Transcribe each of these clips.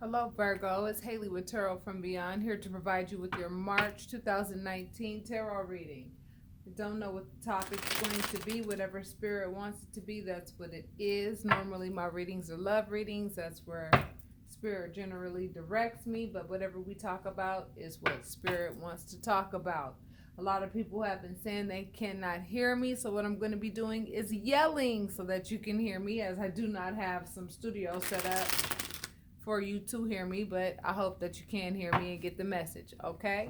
Hello, Virgo. It's Haley with Tarot from Beyond, here to provide you with your March 2019 tarot reading. I don't know what the topic's going to be. Whatever spirit wants it to be, that's what it is. Normally, my readings are love readings. That's where spirit generally directs me, but whatever we talk about is what spirit wants to talk about. A lot of people have been saying they cannot hear me, so what I'm going to be doing is yelling so that you can hear me, as I do not have some studio set up for you to hear me, but I hope that you can hear me and get the message, okay?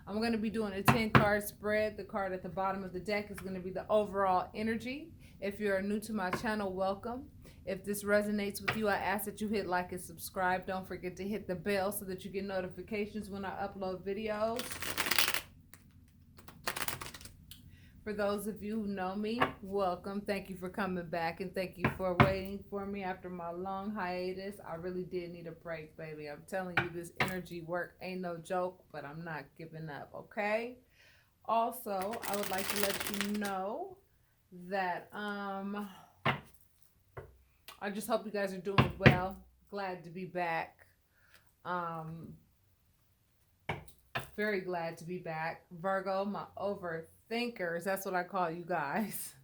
I'm going to be doing a 10 card spread. The card at the bottom of the deck is going to be the overall energy. If you're new to my channel, welcome. If this resonates with you, I ask that you hit like and subscribe. Don't forget to hit the bell so that you get notifications when I upload videos. For those of you who know me, welcome. Thank you for coming back, and thank you for waiting for me after my long hiatus. I really did need a break, baby. I'm telling you, this energy work ain't no joke, but I'm not giving up, okay? Also, I would like to let you know that I just hope you guys are doing well. Glad to be back. Very glad to be back. Virgo, my overthinkers, that's what I call you guys.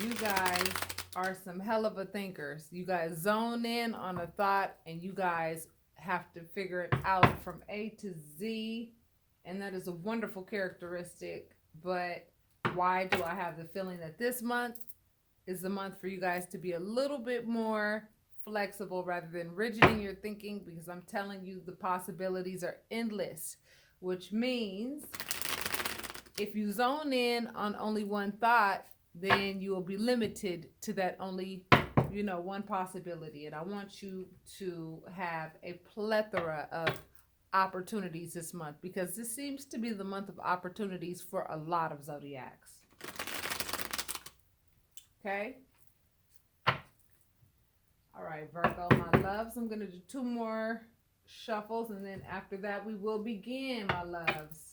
You guys are some hell of a thinkers. You guys zone in on a thought and you guys have to figure it out from A to Z. And that is a wonderful characteristic. But why do I have the feeling that this month is the month for you guys to be a little bit more flexible rather than rigid in your thinking? Because I'm telling you, the possibilities are endless, which means if you zone in on only one thought, then you will be limited to that only, one possibility. And I want you to have a plethora of opportunities this month, because this seems to be the month of opportunities for a lot of zodiacs. Okay? All right, Virgo, my loves. I'm going to do 2 more shuffles, and then after that, we will begin, my loves.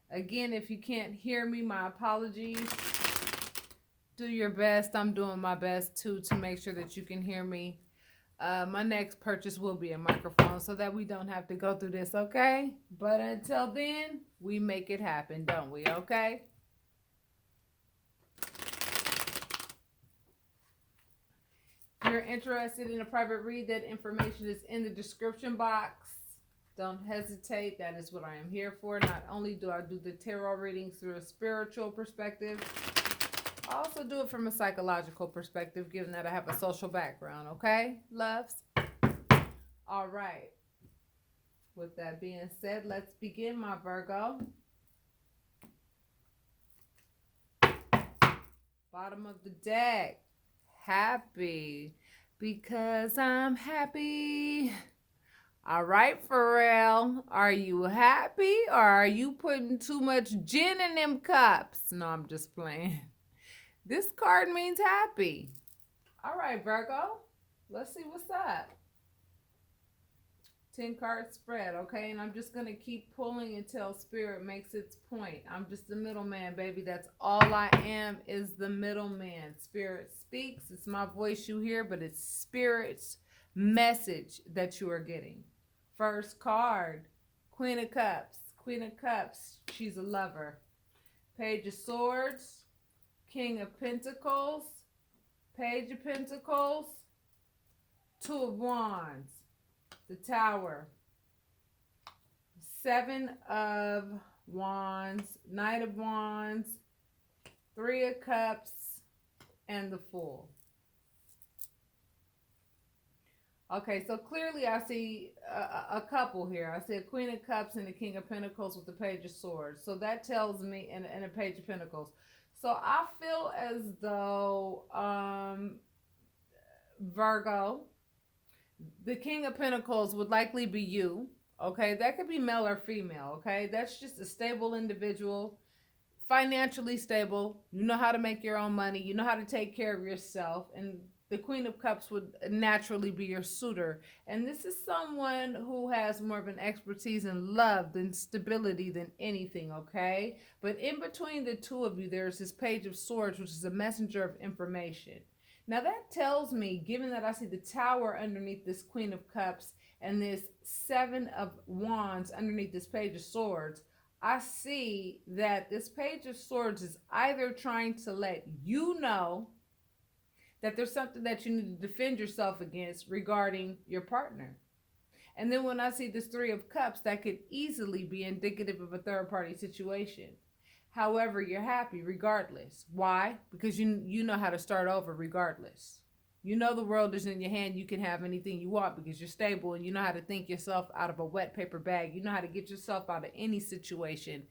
Again, if you can't hear me, my apologies. Do your best. I'm doing my best too to make sure that you can hear me. My next purchase will be a microphone so that we don't have to go through this, okay? But until then, we make it happen, don't we, okay? If you're interested in a private read, that information is in the description box. Don't hesitate. That is what I am here for. Not only do I do the tarot readings through a spiritual perspective, I also do it from a psychological perspective, given that I have a social background, okay, loves? All right. With that being said, let's begin, my Virgo. Bottom of the deck. Happy. Because I'm happy. All right, Pharrell. Are you happy, or are you putting too much gin in them cups? No, I'm just playing. This card means happy. All right, Virgo. Let's see what's up. 10 card spread, okay? And I'm just going to keep pulling until Spirit makes its point. I'm just the middleman, baby. That's all I am, is the middleman. Spirit speaks. It's my voice you hear, but it's Spirit's message that you are getting. First card, Queen of Cups. Queen of Cups, she's a lover. Page of Swords, King of Pentacles, Page of Pentacles, 2 of Wands, the Tower, 7 of Wands, Knight of Wands, 3 of Cups, and the Fool. Okay, so clearly I see a couple here. I see a Queen of Cups and a King of Pentacles with the Page of Swords. So that tells me, and a Page of Pentacles. So I feel as though Virgo, the King of Pentacles would likely be you. Okay, that could be male or female. Okay, that's just a stable individual, financially stable. You know how to make your own money. You know how to take care of yourself. And the Queen of Cups would naturally be your suitor. And this is someone who has more of an expertise in love than stability than anything, okay? But in between the two of you, there's this Page of Swords, which is a messenger of information. Now that tells me, given that I see the Tower underneath this Queen of Cups and this Seven of Wands underneath this Page of Swords, I see that this Page of Swords is either trying to let you know that there's something that you need to defend yourself against regarding your partner. And then when I see this Three of Cups, that could easily be indicative of a third party situation. However, you're happy regardless. Why? Because you know how to start over regardless. You know the world is in your hand. You can have anything you want because you're stable and you know how to think yourself out of a wet paper bag. You know how to get yourself out of any situation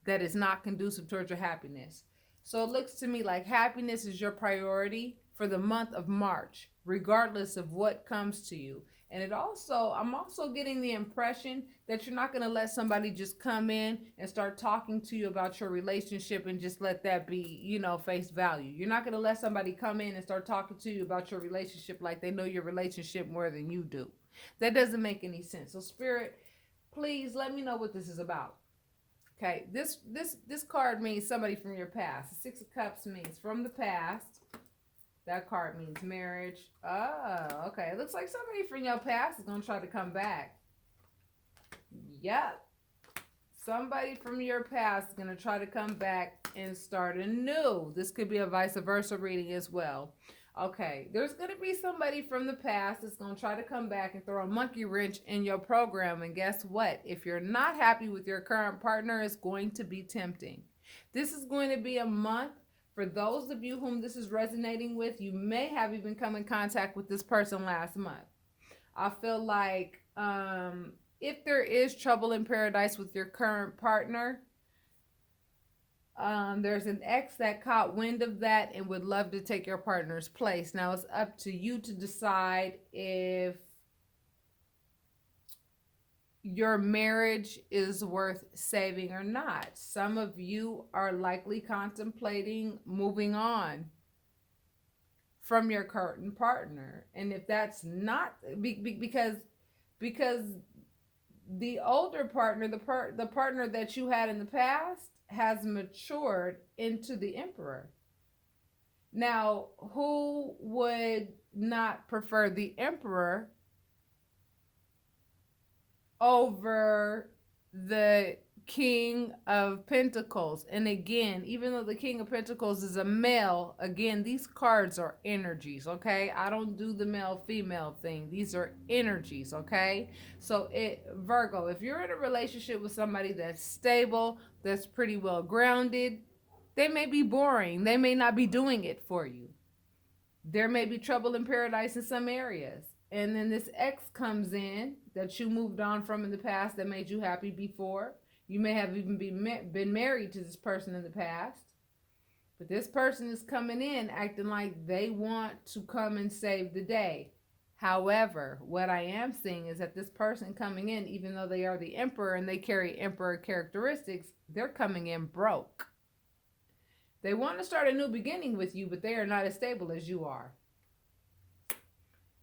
that is not conducive towards your happiness. So it looks to me like happiness is your priority for the month of March, regardless of what comes to you. And I'm also getting the impression that you're not going to let somebody just come in and start talking to you about your relationship and just let that be, face value. You're not going to let somebody come in and start talking to you about your relationship like they know your relationship more than you do. That doesn't make any sense. So Spirit, please let me know what this is about. Okay, this card means somebody from your past. The Six of Cups means from the past. That card means marriage. Oh, okay. It looks like somebody from your past is going to try to come back. Yep. Somebody from your past is going to try to come back and start anew. This could be a vice versa reading as well. Okay. There's going to be somebody from the past that's going to try to come back and throw a monkey wrench in your program. And guess what? If you're not happy with your current partner, it's going to be tempting. This is going to be a month. For those of you whom this is resonating with, you may have even come in contact with this person last month. I feel like if there is trouble in paradise with your current partner, there's an ex that caught wind of that and would love to take your partner's place. Now it's up to you to decide if your marriage is worth saving or not. Some of you are likely contemplating moving on from your current partner. And if that's not because the older partner, the partner that you had in the past has matured into the Emperor. Now, who would not prefer the Emperor over the King of Pentacles? And again, even though the King of Pentacles is a male, again, these cards are energies, okay? I don't do the male-female thing. These are energies, okay? So Virgo, if you're in a relationship with somebody that's stable, that's pretty well grounded, they may be boring. They may not be doing it for you. There may be trouble in paradise in some areas. And then this ex comes in that you moved on from in the past that made you happy before. You may have even been married to this person in the past. But this person is coming in acting like they want to come and save the day. However, what I am seeing is that this person coming in, even though they are the Emperor and they carry Emperor characteristics, they're coming in broke. They want to start a new beginning with you, but they are not as stable as you are.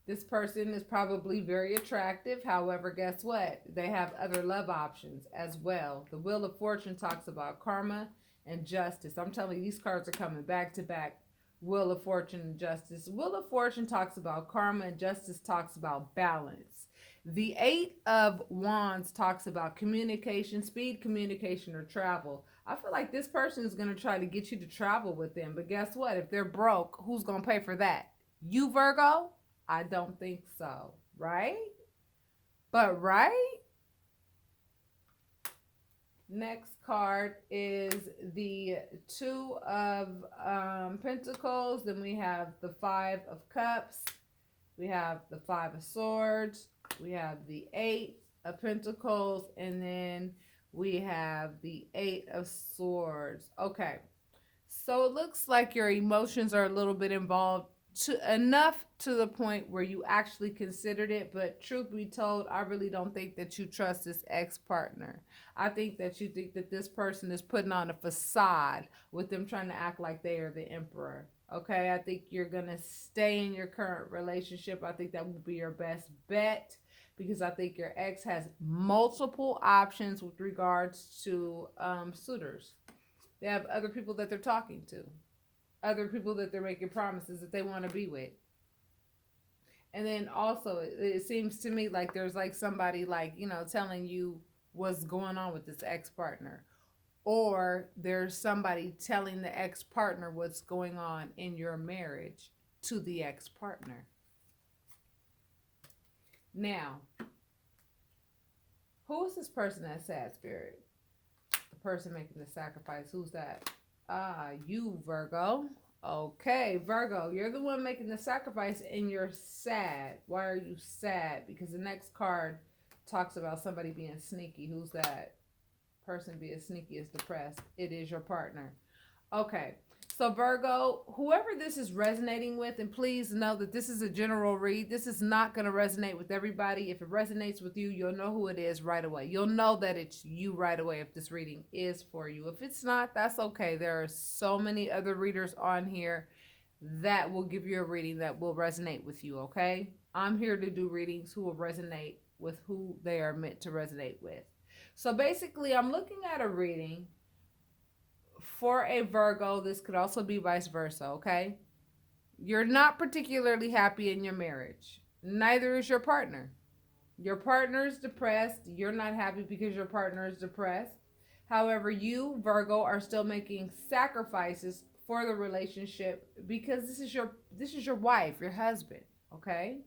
This person is probably very attractive. However, guess what? They have other love options as well. The Wheel of Fortune talks about karma and justice. I'm telling you, these cards are coming back to back. Wheel of Fortune and Justice. Wheel of Fortune talks about karma and Justice talks about balance. The Eight of Wands talks about communication, speed, communication, or travel. I feel like this person is going to try to get you to travel with them. But guess what? If they're broke, who's going to pay for that? You, Virgo? I don't think so, right? But right? Next card is the Two of Pentacles. Then we have the Five of Cups. We have the Five of Swords. We have the Eight of Pentacles. And then we have the Eight of Swords. Okay. So it looks like your emotions are a little bit involved, enough to the point where you actually considered it. But truth be told, I really don't think that you trust this ex-partner. I think that you think that this person is putting on a facade with them trying to act like they are the Emperor. Okay, I think you're going to stay in your current relationship. I think that will be your best bet, because I think your ex has multiple options with regards to suitors. They have other people that they're talking to. other people that they're making promises that they want to be with. And then also, it seems to me like there's like somebody like, telling you what's going on with this ex partner. Or there's somebody telling the ex partner what's going on in your marriage to the ex partner. Now, who is this person that's sad spirit? The person making the sacrifice. Who's that? Ah, you, Virgo. Okay, Virgo, you're the one making the sacrifice and you're sad. Why are you sad? Because the next card talks about somebody being sneaky. Who's that? Person being sneaky is depressed. It is your partner. Okay. So Virgo, whoever this is resonating with, and please know that this is a general read. This is not going to resonate with everybody. If it resonates with you, you'll know who it is right away. You'll know that it's you right away if this reading is for you. If it's not, that's okay. There are so many other readers on here that will give you a reading that will resonate with you, okay? I'm here to do readings who will resonate with who they are meant to resonate with. So basically, I'm looking at a reading for a Virgo. This could also be vice versa, okay? You're not particularly happy in your marriage. Neither is your partner. Your partner is depressed. You're not happy because your partner is depressed. However, you, Virgo, are still making sacrifices for the relationship because this is your wife, your husband, okay?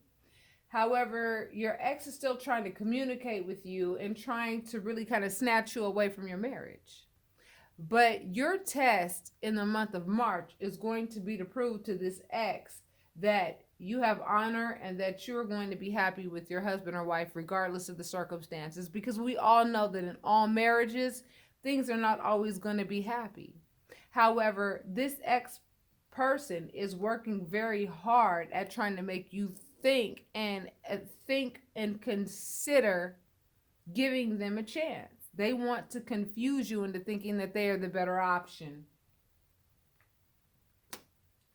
However, your ex is still trying to communicate with you and trying to really kind of snatch you away from your marriage. But your test in the month of March is going to be to prove to this ex that you have honor and that you're going to be happy with your husband or wife regardless of the circumstances, because we all know that in all marriages, things are not always going to be happy. However, this ex person is working very hard at trying to make you think and consider giving them a chance. They want to confuse you into thinking that they are the better option.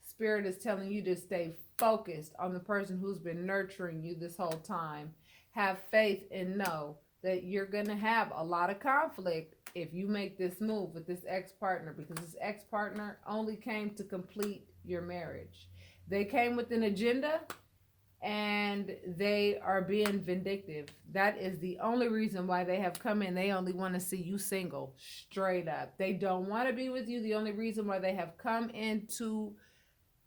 Spirit is telling you to stay focused on the person who's been nurturing you this whole time. Have faith and know that you're going to have a lot of conflict if you make this move with this ex-partner, because this ex-partner only came to complete your marriage. They came with an agenda and they are being vindictive. That is the only reason why they have come in. They only want to see you single, straight up. They don't want to be with you. The only reason why they have come into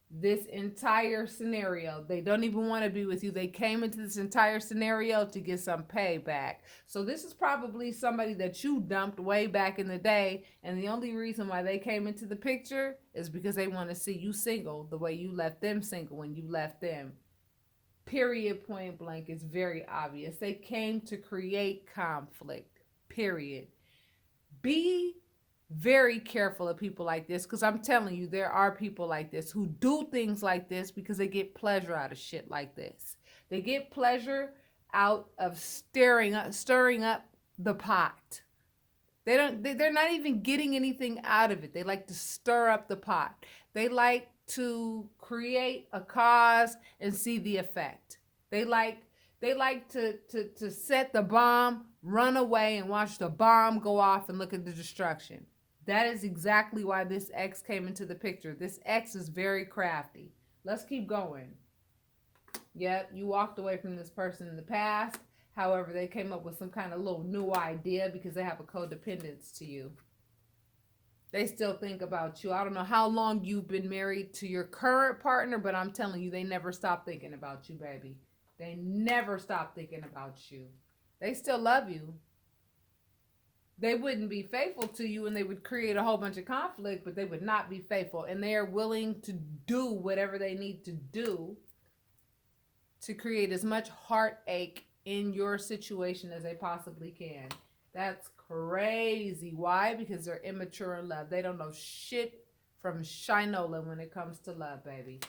this entire scenario, they don't even want to be with you. They came into this entire scenario to get some payback. So this is probably somebody that you dumped way back in the day, and the only reason why they came into the picture is because they want to see you single the way you left them single when you left them. Period, point blank. It's very obvious. They came to create conflict. Period. Be very careful of people like this, because I'm telling you, there are people like this who do things like this because they get pleasure out of shit like this. They get pleasure out of stirring up the pot. They're not even getting anything out of it. They like to stir up the pot. They like to create a cause and see the effect. They like to set the bomb, run away and watch the bomb go off and look at the destruction. That is exactly why this ex came into the picture. This ex is very crafty. Let's keep going. Yep, you walked away from this person in the past. However, they came up with some kind of little new idea because they have a codependence to you. They still think about you. I don't know how long you've been married to your current partner, but I'm telling you, they never stop thinking about you, baby. They never stop thinking about you. They still love you. They wouldn't be faithful to you, and they would create a whole bunch of conflict, but they would not be faithful. And they are willing to do whatever they need to do to create as much heartache in your situation as they possibly can. That's crazy. Why? Because they're immature in love. They don't know shit from Shinola when it comes to love, baby.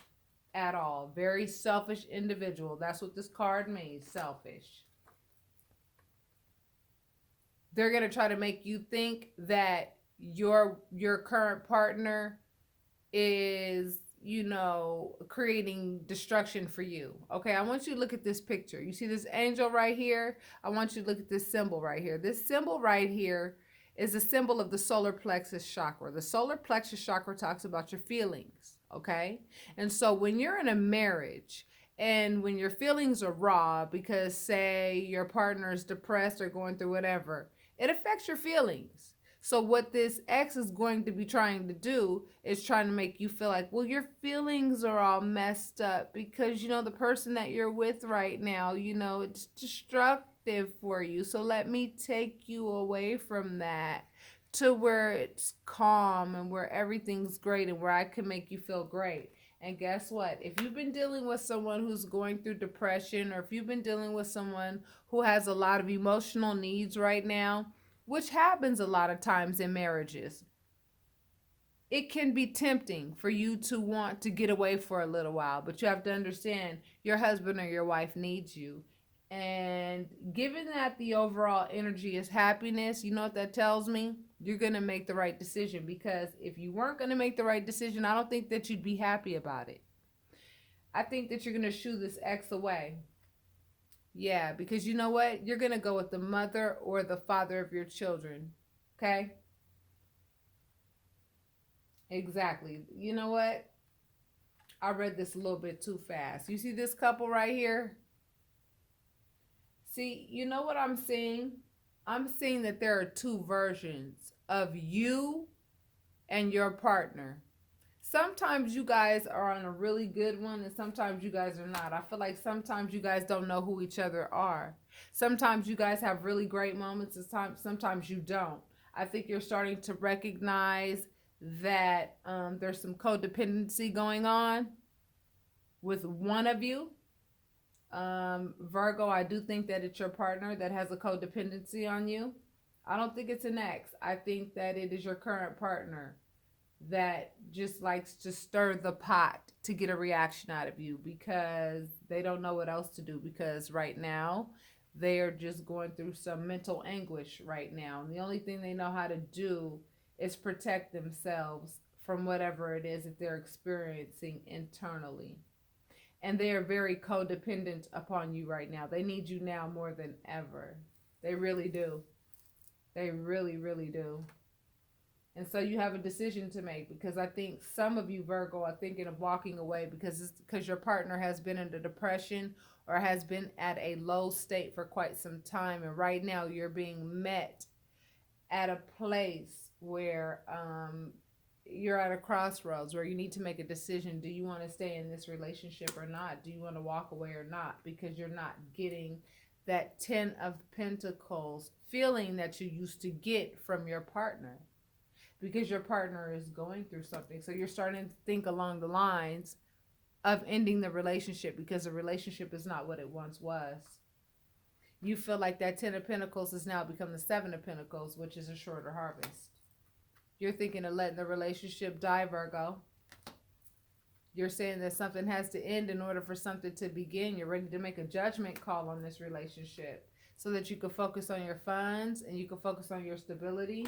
At all. Very selfish individual. That's what this card means. Selfish. They're going to try to make you think that your current partner is, creating destruction for you. Okay, I want you to look at this picture. You see this angel right here? I want you to look at this symbol right here. This symbol right here is a symbol of the solar plexus chakra. The solar plexus chakra talks about your feelings, okay? And so when you're in a marriage and when your feelings are raw because, say, your partner is depressed or going through whatever, it affects your feelings. So what this ex is going to be trying to do is trying to make you feel like, well, your feelings are all messed up because, the person that you're with right now, it's destructive for you. So let me take you away from that to where it's calm and where everything's great and where I can make you feel great. And guess what? If you've been dealing with someone who's going through depression, or if you've been dealing with someone who has a lot of emotional needs right now, which happens a lot of times in marriages, it can be tempting for you to want to get away for a little while, but you have to understand your husband or your wife needs you. And given that the overall energy is happiness, you know what that tells me? You're going to make the right decision, because if you weren't going to make the right decision, I don't think that you'd be happy about it. I think that you're going to shoo this ex away. Yeah, because you know what? You're going to go with the mother or the father of your children. Okay? Exactly. You know what? I read this a little bit too fast. You see this couple right here? See, you know what I'm seeing? I'm seeing that there are two versions of you and your partner. Sometimes you guys are on a really good one, and sometimes you guys are not. I feel like sometimes you guys don't know who each other are. Sometimes you guys have really great moments, and sometimes you don't. I think you're starting to recognize that there's some codependency going on with one of you. Virgo, I do think that it's your partner that has a codependency on you. I don't think it's an ex. I think that it is your current partner that just likes to stir the pot to get a reaction out of you, because they don't know what else to do, because right now they are just going through some mental anguish right now. And the only thing they know how to do is protect themselves from whatever it is that they're experiencing internally. And they are very codependent upon you right now. They need you now more than ever. They really do. They really, really do. And so you have a decision to make, because I think some of you, Virgo, are thinking of walking away because your partner has been in a depression or has been at a low state for quite some time. And right now you're being met at a place where you're at a crossroads where you need to make a decision. Do you want to stay in this relationship or not? Do you want to walk away or not? Because you're not getting that 10 of Pentacles feeling that you used to get from your partner, because your partner is going through something. So you're starting to think along the lines of ending the relationship, because the relationship is not what it once was. You feel like that 10 of Pentacles has now become the 7 of Pentacles, which is a shorter harvest. You're thinking of letting the relationship die, Virgo. You're saying that something has to end in order for something to begin. You're ready to make a judgment call on this relationship so that you can focus on your funds and you can focus on your stability.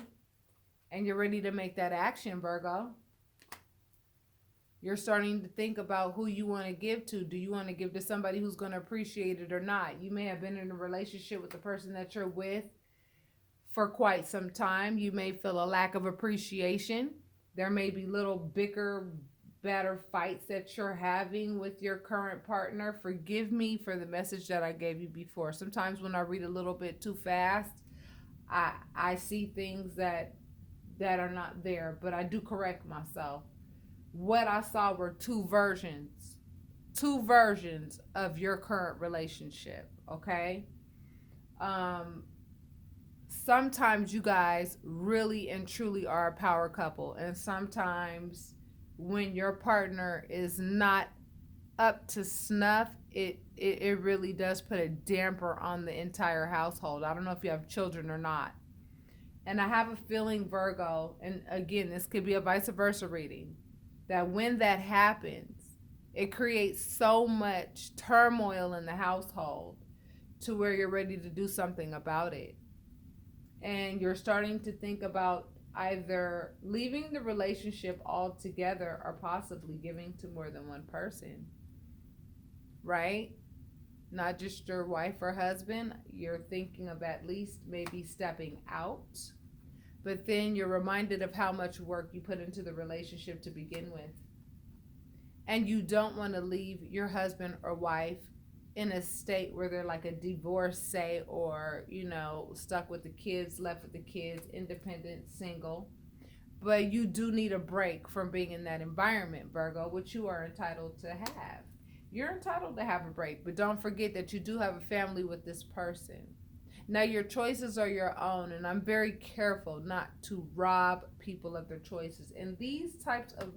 And you're ready to make that action, Virgo. You're starting to think about who you want to give to. Do you want to give to somebody who's going to appreciate it or not? You may have been in a relationship with the person that you're with for quite some time. You may feel a lack of appreciation. There may be little bicker, better fights that you're having with your current partner. Forgive me for the message that I gave you before. Sometimes when I read a little bit too fast, I see things that are not there, but I do correct myself. What I saw were two versions of your current relationship, okay? Sometimes you guys really and truly are a power couple, and sometimes when your partner is not up to snuff, it really does put a damper on the entire household. I don't know if you have children or not. And I have a feeling, Virgo, and again, this could be a vice versa reading, that when that happens, it creates so much turmoil in the household to where you're ready to do something about it. And you're starting to think about either leaving the relationship altogether or possibly giving to more than one person, right? Not just your wife or husband. You're thinking of at least maybe stepping out. but then you're reminded of how much work you put into the relationship to begin with. And you don't want to leave your husband or wife in a state where they're like a divorcee, or, stuck with the kids, left with the kids, independent, single. But you do need a break from being in that environment, Virgo, which you are entitled to have. You're entitled to have a break, but don't forget that you do have a family with this person. Now, your choices are your own, and I'm very careful not to rob people of their choices. And these types of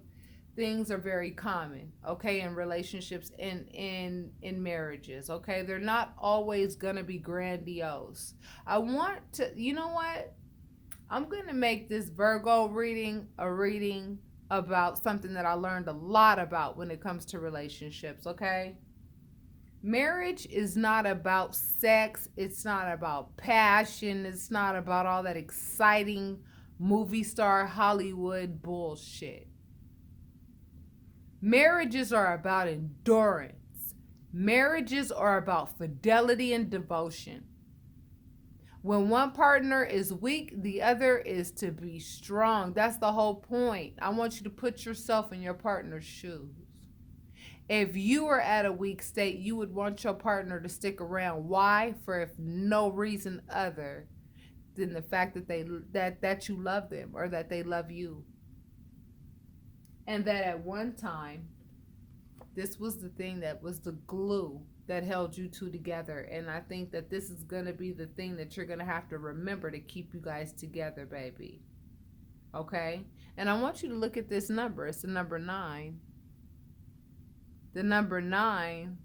things are very common, okay, in relationships, in marriages, okay? They're not always gonna be grandiose. I want to, you know what? I'm gonna make this Virgo reading a reading about something that I learned a lot about when it comes to relationships, okay? Marriage is not about sex, it's not about passion, it's not about all that exciting movie star Hollywood bullshit. Marriages are about endurance. Marriages are about fidelity and devotion. When one partner is weak, the other is to be strong. That's the whole point. I want you to put yourself in your partner's shoes. If you are at a weak state, you would want your partner to stick around. Why? For if no reason other than the fact that you love them, or that they love you. And that at one time, this was the thing that was the glue that held you two together. And I think that this is going to be the thing that you're going to have to remember to keep you guys together, baby. Okay? And I want you to look at this number. It's the number 9. The number 9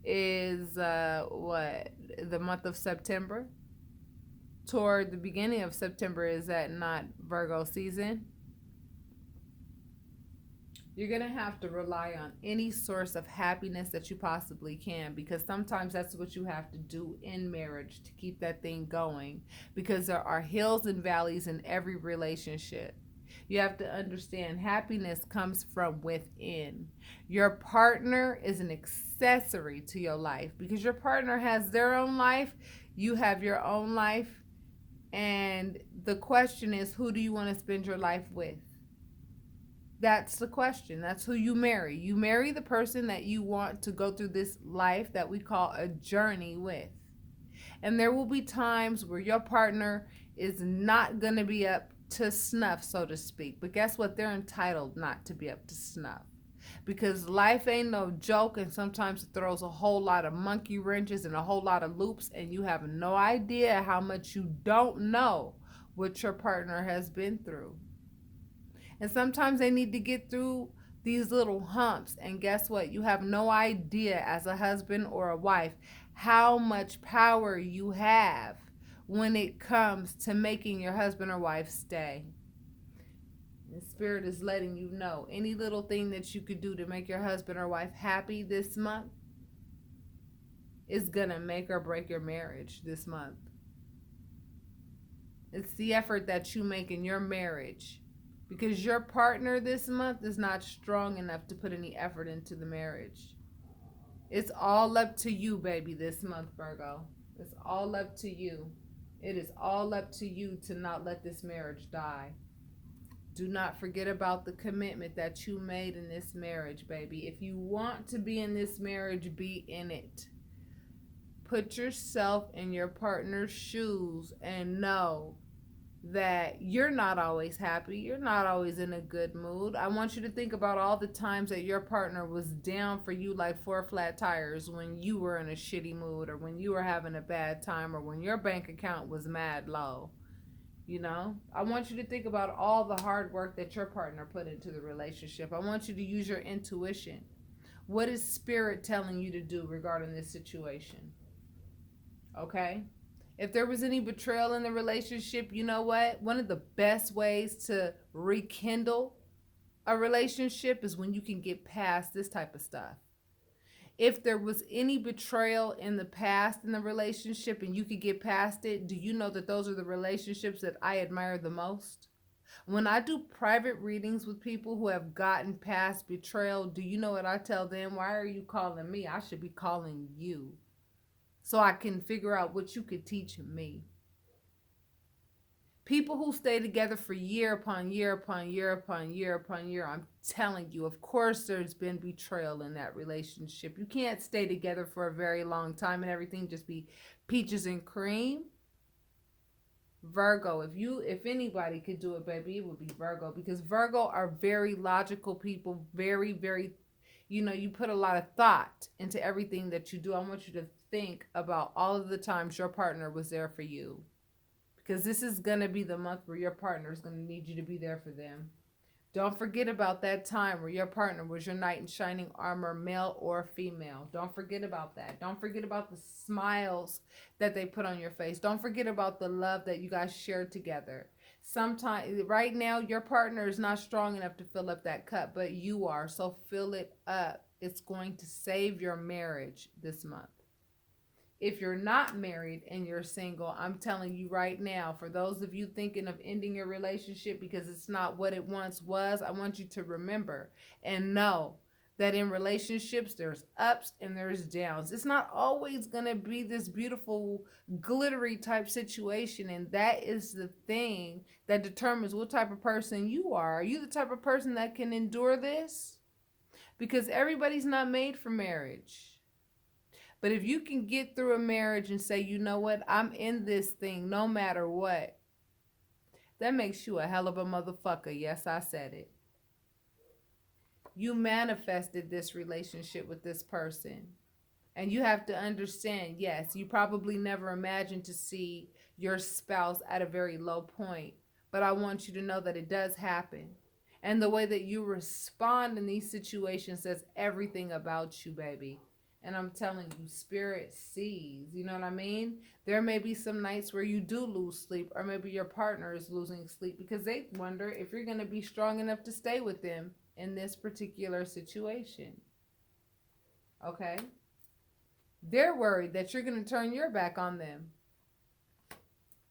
is the month of September. Toward the beginning of September, is that not Virgo season? You're going to have to rely on any source of happiness that you possibly can, because sometimes that's what you have to do in marriage to keep that thing going, because there are hills and valleys in every relationship. You have to understand happiness comes from within. Your partner is an accessory to your life, because your partner has their own life, you have your own life, and the question is, who do you want to spend your life with? That's the question. That's who you marry. You marry the person that you want to go through this life that we call a journey with. And there will be times where your partner is not going to be up to snuff, so to speak. But guess what? They're entitled not to be up to snuff. Because life ain't no joke, and sometimes it throws a whole lot of monkey wrenches and a whole lot of loops, and you have no idea how much you don't know what your partner has been through. And sometimes they need to get through these little humps. And guess what? You have no idea, as a husband or a wife, how much power you have when it comes to making your husband or wife stay. The Spirit is letting you know any little thing that you could do to make your husband or wife happy this month is going to make or break your marriage this month. It's the effort that you make in your marriage, because your partner this month is not strong enough to put any effort into the marriage. It's all up to you, baby, this month, Virgo. It's all up to you. It is all up to you to not let this marriage die. Do not forget about the commitment that you made in this marriage, baby. If you want to be in this marriage, be in it. Put yourself in your partner's shoes and know that you're not always happy. You're not always in a good mood. I want you to think about all the times that your partner was down for you like 4 flat tires when you were in a shitty mood, or when you were having a bad time, or when your bank account was mad low. I want you to think about all the hard work that your partner put into the relationship. I want you to use your intuition. What is Spirit telling you to do regarding this situation? Okay? If there was any betrayal in the relationship, you know what? One of the best ways to rekindle a relationship is when you can get past this type of stuff. If there was any betrayal in the past in the relationship and you could get past it, do you know that those are the relationships that I admire the most? When I do private readings with people who have gotten past betrayal, do you know what I tell them? Why are you calling me? I should be calling you, so I can figure out what you could teach me. People who stay together for year upon year upon year upon year upon year, I'm telling you, of course there's been betrayal in that relationship. You can't stay together for a very long time and everything just be peaches and cream. Virgo, if anybody could do it, baby, it would be Virgo, because Virgo are very logical people, very, very, you put a lot of thought into everything that you do. I want you to think about all of the times your partner was there for you, because this is going to be the month where your partner is going to need you to be there for them. Don't forget about that time where your partner was your knight in shining armor, male or female. Don't forget about that. Don't forget about the smiles that they put on your face. Don't forget about the love that you guys shared together. Sometimes, right now, your partner is not strong enough to fill up that cup, but you are. So fill it up. It's going to save your marriage this month. If you're not married and you're single, I'm telling you right now, for those of you thinking of ending your relationship because it's not what it once was, I want you to remember and know that in relationships, there's ups and there's downs. It's not always going to be this beautiful, glittery type situation. And that is the thing that determines what type of person you are. Are you the type of person that can endure this? Because everybody's not made for marriage. But if you can get through a marriage and say, you know what, I'm in this thing no matter what, that makes you a hell of a motherfucker. Yes, I said it. You manifested this relationship with this person. And you have to understand, yes, you probably never imagined to see your spouse at a very low point. But I want you to know that it does happen. And the way that you respond in these situations says everything about you, baby. And I'm telling you, spirit sees. You know what I mean? There may be some nights where you do lose sleep, or maybe your partner is losing sleep because they wonder if you're going to be strong enough to stay with them in this particular situation. Okay? They're worried that you're going to turn your back on them.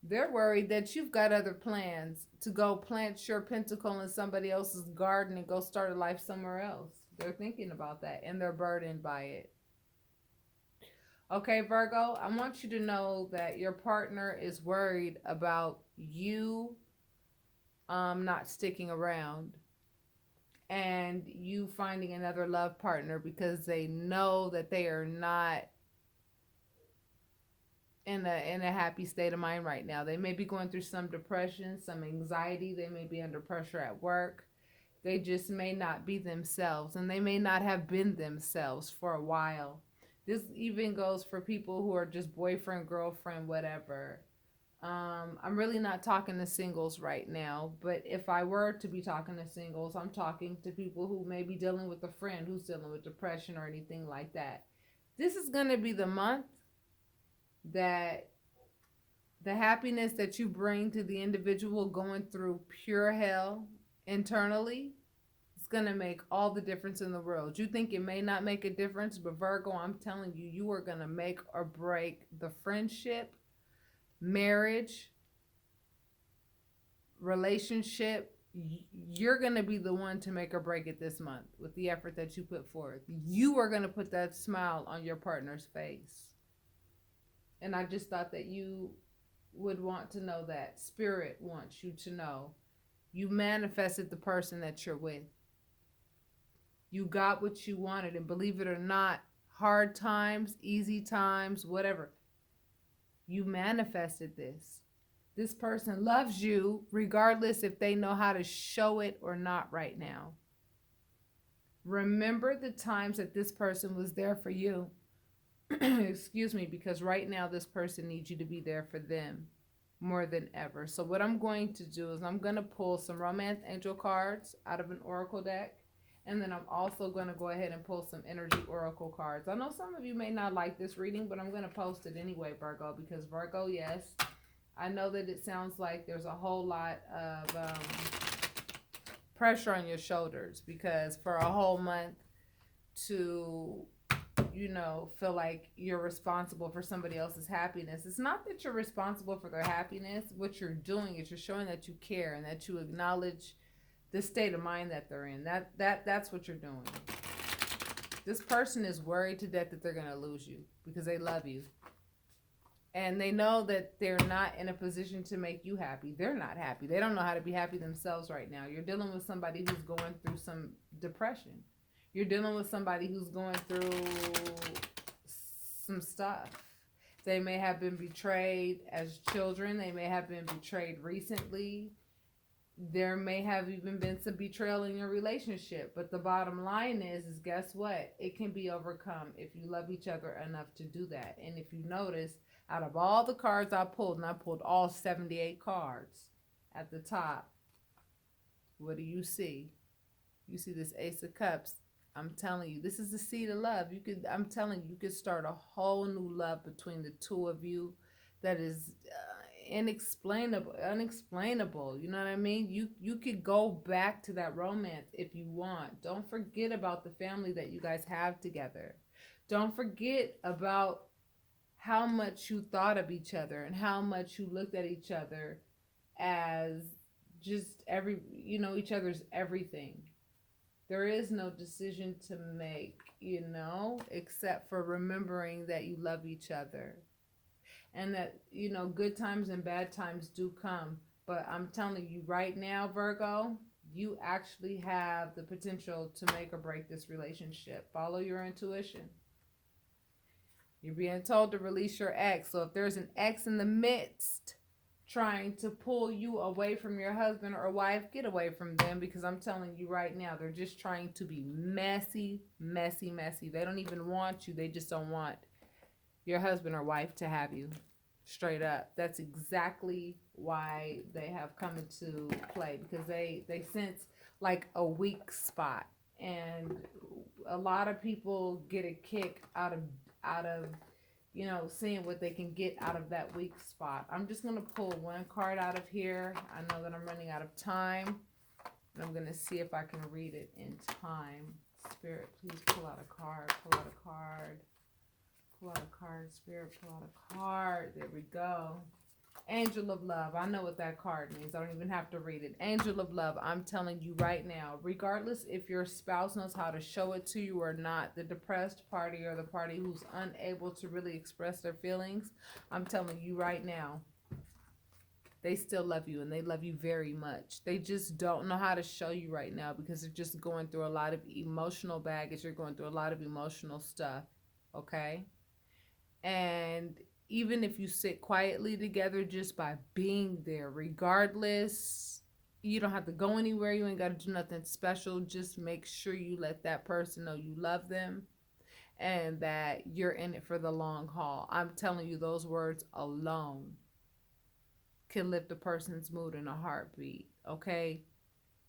They're worried that you've got other plans to go plant your pentacle in somebody else's garden and go start a life somewhere else. They're thinking about that, and they're burdened by it. Okay, Virgo, I want you to know that your partner is worried about you not sticking around and you finding another love partner because they know that they are not in a happy state of mind right now. They may be going through some depression, some anxiety. They may be under pressure at work. They just may not be themselves, and they may not have been themselves for a while. This even goes for people who are just boyfriend, girlfriend, whatever. I'm really not talking to singles right now, but if I were to be talking to singles, I'm talking to people who may be dealing with a friend who's dealing with depression or anything like that. This is going to be the month that the happiness that you bring to the individual going through pure hell internally, going to make all the difference in the world. You think it may not make a difference, but Virgo, I'm telling you, you are going to make or break the friendship, marriage, relationship. You're going to be the one to make or break it this month with the effort that you put forth. You are going to put that smile on your partner's face. And I just thought that you would want to know that. Spirit wants you to know you manifested the person that you're with. You got what you wanted, and believe it or not, hard times, easy times, whatever, you manifested this. This person loves you regardless if they know how to show it or not right now. Remember the times that this person was there for you. Excuse me, because right now this person needs you to be there for them more than ever. So what I'm going to do is I'm going to pull some romance angel cards out of an oracle deck. And then I'm also going to go ahead and pull some energy oracle cards. I know some of you may not like this reading, but I'm going to post it anyway, Virgo, because Virgo, yes, I know that it sounds like there's a whole lot of pressure on your shoulders, because for a whole month to, feel like you're responsible for somebody else's happiness. It's not that you're responsible for their happiness. What you're doing is you're showing that you care and that you acknowledge the state of mind that they're in. That's what you're doing. This person is worried to death that they're going to lose you because they love you. And they know that they're not in a position to make you happy. They're not happy. They don't know how to be happy themselves right now. You're dealing with somebody who's going through some depression. You're dealing with somebody who's going through some stuff. They may have been betrayed as children. They may have been betrayed recently. There may have even been some betrayal in your relationship. But the bottom line is guess what? It can be overcome if you love each other enough to do that. And if you notice, out of all the cards I pulled, and I pulled all 78 cards at the top, what do you see? You see this Ace of Cups. I'm telling you, this is the seed of love. I'm telling you, you could start a whole new love between the two of you that is unexplainable. You know what I mean? You could go back to that romance if you want. Don't forget about the family that you guys have together. Don't forget about how much you thought of each other and how much you looked at each other as just each other's everything. There is no decision to make, except for remembering that you love each other and that, good times and bad times do come. But I'm telling you right now, Virgo, you actually have the potential to make or break this relationship. Follow your intuition. You're being told to release your ex. So if there's an ex in the midst trying to pull you away from your husband or wife, get away from them, because I'm telling you right now, they're just trying to be messy, messy, messy. They don't even want you. They just don't want your husband or wife to have you. Straight up. That's exactly why they have come into play, because they sense like a weak spot. And a lot of people get a kick out of seeing what they can get out of that weak spot. I'm just going to pull one card out of here. I know that I'm running out of time, and I'm going to see if I can read it in time. Spirit, please pull out a card. Pull out a card. Pull out a card. Spirit, pull out a card. There we go. Angel of Love. I know what that card means. I don't even have to read it. Angel of Love. I'm telling you right now, regardless if your spouse knows how to show it to you or not, the depressed party or the party who's unable to really express their feelings, I'm telling you right now, they still love you, and they love you very much. They just don't know how to show you right now because they're just going through a lot of emotional baggage. You're going through a lot of emotional stuff, okay? And even if you sit quietly together just by being there, regardless, you don't have to go anywhere. You ain't got to do nothing special. Just make sure you let that person know you love them and that you're in it for the long haul. I'm telling you, those words alone can lift a person's mood in a heartbeat, okay?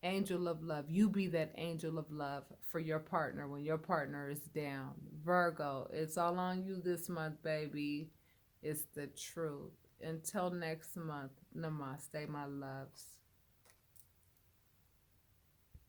Angel of love. You be that angel of love for your partner when your partner is down. Virgo, it's all on you this month, baby. It's the truth. Until next month, namaste, my loves.